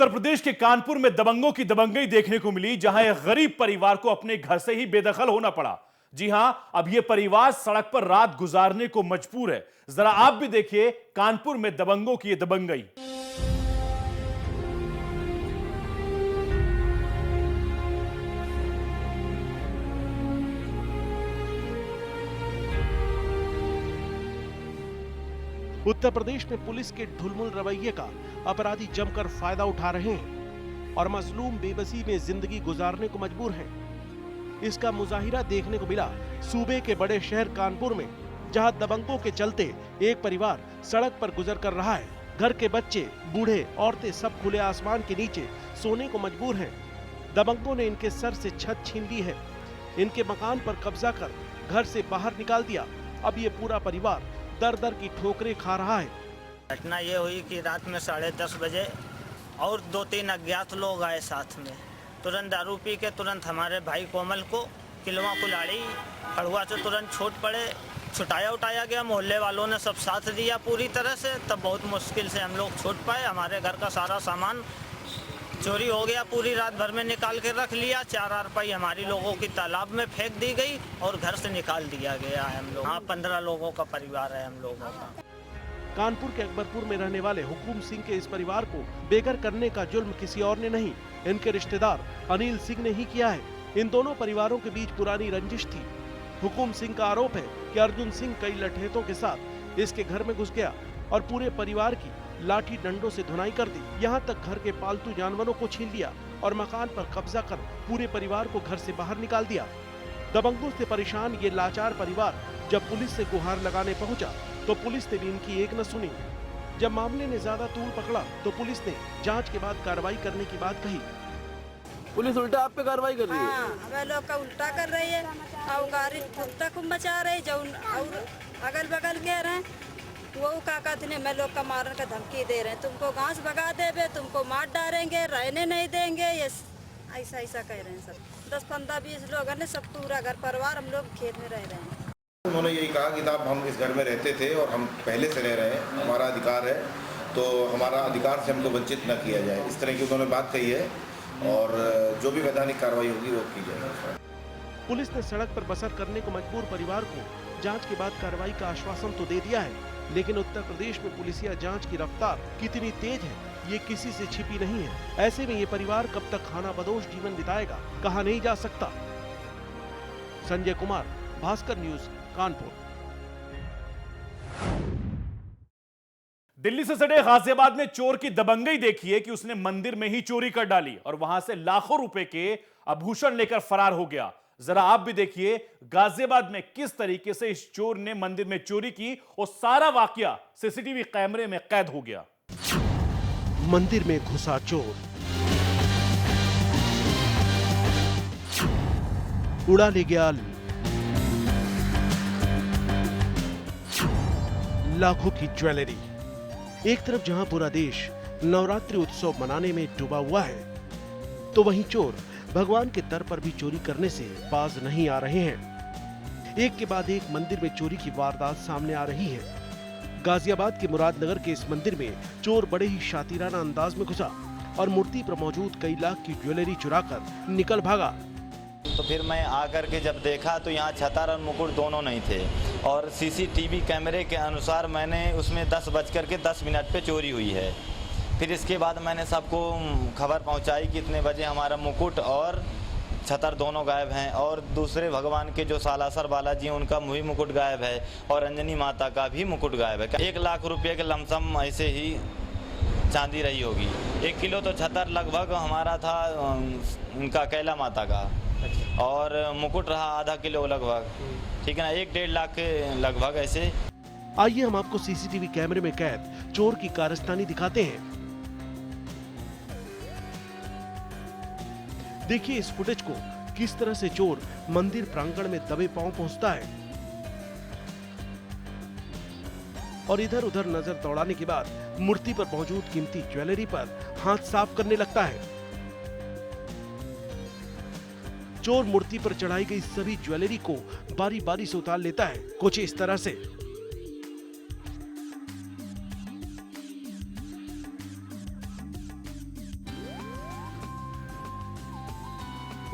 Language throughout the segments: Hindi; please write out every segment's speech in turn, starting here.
उत्तर प्रदेश के कानपुर में दबंगों की दबंगई देखने को मिली, जहां एक गरीब परिवार को अपने घर से ही बेदखल होना पड़ा। जी हां, अब यह परिवार सड़क पर रात गुजारने को मजबूर है। जरा आप भी देखिए कानपुर में दबंगों की यह दबंगई। उत्तर प्रदेश में पुलिस के ढुलमुल रवैये का अपराधी जमकर फायदा उठा रहे हैं और मजलूम बेबसी में जिंदगी गुजारने को मजबूर हैं। इसका मुजाहिरा देखने को मिला सूबे के बड़े शहर कानपुर में, जहां दबंगों के चलते एक परिवार सड़क पर गुजर कर रहा है। घर के बच्चे, बूढ़े, औरतें सब खुले आसमान के नीचे सोने को मजबूर हैं। दबंगों ने इनके सर से छत छीन ली है, इनके मकान पर कब्जा कर घर से बाहर निकाल दिया। अब ये पूरा परिवार दर दर की ठोकरें खा रहा है। घटना ये हुई कि रात में 10:30 बजे और 2-3 अज्ञात लोग आए साथ में। तुरंत दारू पी के तुरंत हमारे भाई कोमल को किलवा कुलाड़ी खड़ुआ से तुरंत छूट पड़े, छुटाया उठाया गया। मोहल्ले वालों ने सब साथ दिया पूरी तरह से, तब बहुत मुश्किल से हम लोग छूट पाए। हमारे घर का सारा सामान चोरी हो गया, पूरी रात भर में निकाल के रख लिया। 4 रुपये हमारी लोगों की तालाब में फेंक दी गई और घर से निकाल दिया गया है हम लोग। हाँ, 15 लोगों का परिवार है हम लोगों का। कानपुर के अकबरपुर में रहने वाले हुकुम सिंह के इस परिवार को बेघर करने का जुल्म किसी और ने नहीं, इनके रिश्तेदार अनिल सिंह ने ही किया है। इन दोनों परिवारों के बीच पुरानी रंजिश थी। हुकुम सिंह का आरोप है कि अर्जुन सिंह कई लठेतों के साथ इसके घर में घुस गया और पूरे परिवार की लाठी डंडों से धुनाई कर दी। यहाँ तक घर के पालतू जानवरों को छीन लिया और मकान पर कब्जा कर पूरे परिवार को घर से बाहर निकाल दिया। दबंगों से परेशान ये लाचार परिवार जब पुलिस से गुहार लगाने पहुंचा तो पुलिस ने भी इनकी एक न सुनी। जब मामले ने ज्यादा तूल पकड़ा तो पुलिस ने जांच के बाद कार्रवाई करने की बात कही। पुलिस उल्टा आप पे कार्रवाई कर रही है? हाँ, लोग का उल्टा कर रही है और गाड़ी खूब मचा रही जो और अगल बगल के रहे वो काका थे मैं लोग का मारने का धमकी दे रहे हैं, तुमको गांव से भगा देंगे, तुमको मार डालेंगे, रहने नहीं देंगे। ये ऐसा कह रहे हैं सब। 10, 15, 20 लोग ने सब पूरा घर परिवार हम लोग खेत में रह रहे हैं। उन्होंने यही कहा कि साहब हम इस घर में रहते थे और हम पहले से रह रहे हैं, हमारा अधिकार है, तो हमारा अधिकार से हमको वंचित न किया जाए। इस तरह की उन्होंने बात कही है और जो भी वैधानिक कार्रवाई होगी वो की जाएगी। पुलिस ने सड़क पर बसर करने को मजबूर परिवार को जांच के बाद कार्रवाई का आश्वासन तो दे दिया है, लेकिन उत्तर प्रदेश में पुलिसिया जांच की रफ्तार कितनी तेज है ये किसी से छिपी नहीं है। ऐसे में ये परिवार कब तक खाना बदोश जीवन बिताएगा कहा नहीं जा सकता। संजय कुमार, भास्कर न्यूज, कानपुर। दिल्ली से सटे गाजियाबाद में चोर की दबंगई देखिए कि उसने मंदिर में ही चोरी कर डाली और वहां से लाखों रुपए के आभूषण लेकर फरार हो गया। जरा आप भी देखिए गाजियाबाद में किस तरीके से इस चोर ने मंदिर में चोरी की और सारा वाकया सीसीटीवी कैमरे में कैद हो गया। मंदिर में घुसा चोर, उड़ा ले गया लाखों की ज्वेलरी। एक तरफ जहां पूरा देश नवरात्रि उत्सव मनाने में डूबा हुआ है, तो वहीं चोर भगवान के दर पर भी चोरी करने से बाज नहीं आ रहे हैं। एक के बाद एक मंदिर में चोरी की वारदात सामने आ रही है। गाजियाबाद के मुरादनगर के इस मंदिर में चोर बड़े ही शातिराना अंदाज में घुसा और मूर्ति पर मौजूद कई लाख की ज्वेलरी चुराकर निकल भागा। तो फिर मैं आकर के जब देखा तो यहाँ छतर और मुकुट दोनों नहीं थे और सीसीटीवी कैमरे के अनुसार मैंने उसमें 10:10 पे चोरी हुई है। फिर इसके बाद मैंने सबको खबर पहुंचाई कि इतने बजे हमारा मुकुट और छतर दोनों गायब हैं और दूसरे भगवान के जो सालासर बालाजी हैं उनका भी मुकुट गायब है और अंजनी माता का भी मुकुट गायब है। 1 लाख रुपये के लमसम ऐसे ही चांदी रही होगी। 1 किलो तो छतर लगभग हमारा था उनका कैला माता का और मुकुट रहा आधा किलो लगभग, ठीक है ना, 1-1.5 लाख के लगभग ऐसे। आइए हम आपको सीसीटीवी कैमरे में कैद चोर की कारस्तानी दिखाते हैं। देखिए इस फुटेज को, किस तरह से चोर मंदिर प्रांगण में दबे पांव पहुंचता है और इधर उधर नजर दौड़ाने के बाद मूर्ति पर मौजूद कीमती ज्वेलरी पर हाथ साफ करने लगता है। चोर मूर्ति पर चढ़ाई गई सभी ज्वेलरी को बारी बारी से उतार लेता है, कुछ इस तरह से।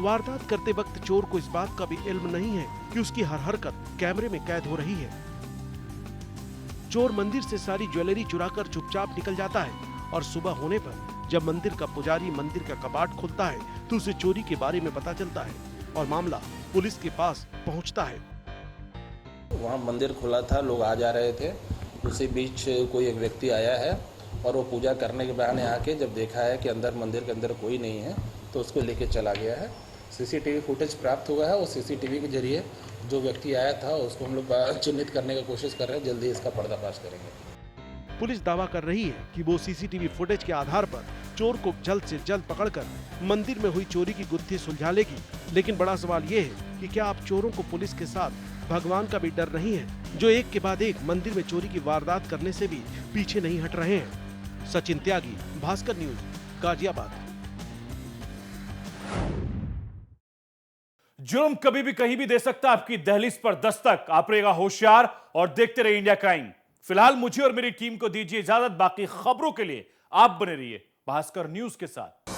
वारदात करते वक्त चोर को इस बात का भी इल्म नहीं है कि उसकी हर हरकत कैमरे में कैद हो रही है। चोर मंदिर से सारी ज्वेलरी चुराकर चुपचाप निकल जाता है और सुबह होने पर जब मंदिर का पुजारी मंदिर का कपाट खोलता है तो उसे चोरी के बारे में पता चलता है और मामला पुलिस के पास पहुंचता है। वहाँ मंदिर खुला था, लोग आ जा रहे थे, उसी बीच कोई एक व्यक्ति आया है और वो पूजा करने के बहाने आके जब देखा है कि अंदर मंदिर के अंदर कोई नहीं है तो उसको लेके चला गया है। सीसीटीवी फुटेज प्राप्त हुआ है और सीसीटीवी के जरिए जो व्यक्ति आया था उसको हम लोग चिन्हित करने की कोशिश कर रहे हैं, जल्दी इसका पर्दाफाश करेंगे। पुलिस दावा कर रही है कि वो सीसीटीवी फुटेज के आधार पर चोर को जल्द से जल्द पकड़कर मंदिर में हुई चोरी की गुत्थी सुलझा लेगी। लेकिन बड़ा सवाल ये है कि क्या अब चोरों को पुलिस के साथ भगवान का भी डर नहीं है, जो एक के बाद एक मंदिर में चोरी की वारदात करने से भी पीछे नहीं हट रहे हैं। सचिन त्यागी, भास्कर न्यूज, गाजियाबाद। जुर्म कभी भी कहीं भी दे सकता है आपकी दहलीज पर दस्तक। आप रहेगा होशियार और देखते रहिए इंडिया क्राइम। फिलहाल मुझे और मेरी टीम को दीजिए इजाजत। बाकी खबरों के लिए आप बने रहिए भास्कर न्यूज के साथ।